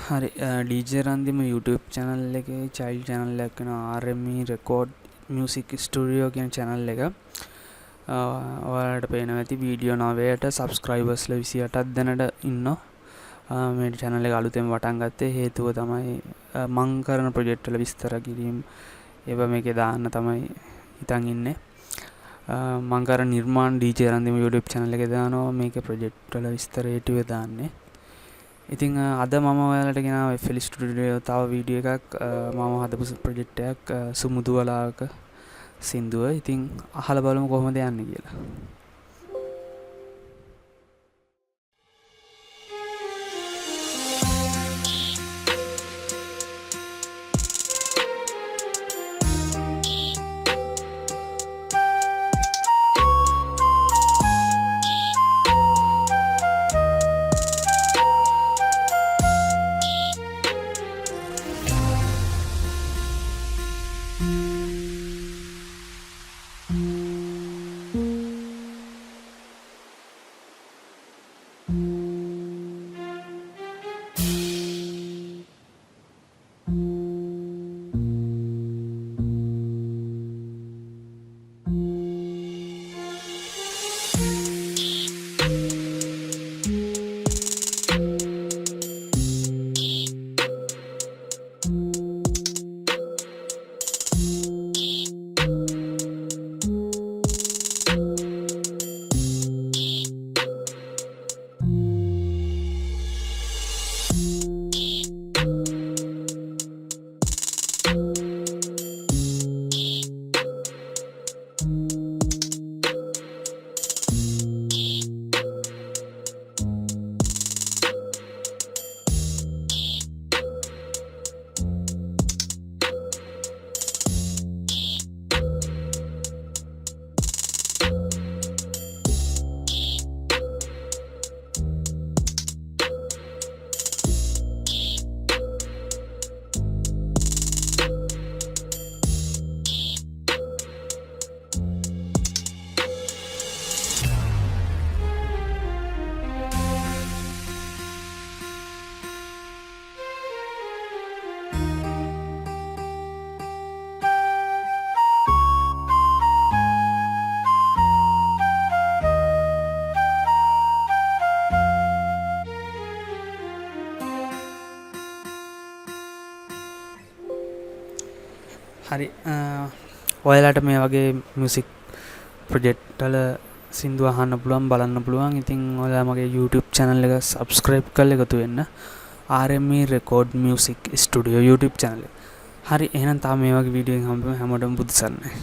හරි DJ Randima YouTube channel එකේ child channel එකක් වෙනවා RME Record Music Studio කියන channel එක. ඔයාලට පේනවා ඇති වීඩියෝ 9ට subscribersලා 28ක් දැනට ඉන්නවා. මේ channel එක අලුතෙන් වටන් ගත්තේ හේතුව තමයි මං කරන project වල විස්තර කිරීම ඒවා මේකේ දාන්න තමයි හිතන් ඉන්නේ. මං කරන නිර්මාණ DJ රන්දිම YouTube channel එකේ දානවා මේකේ project වල විස්තර ඒටුවේ දාන්නේ. ඉතින් අද මම ඔයාලට ගෙනාවා FL Studio තව වීඩියෝ එකක් මම හදපු ප්‍රොජෙක්ට් එකක් සුමුදු වලාක සින්දුව. ඉතින් අහලා බලමු කොහොමද යන්නේ කියලා. හරි ඔයාලට මේ වගේ මියුසික් ප්‍රොජෙක්ට් වල සින්දු අහන්න පුළුවන් බලන්න පුළුවන්. ඉතින් ඔයාලා මගේ YouTube channel එක subscribe කරලා එකතු වෙන්න. RME Record Music Studio YouTube channel එක. හරි එහෙනම් තාම මේ වගේ වීඩියෝ එකක් හැමෝටම බුදු සරණයි.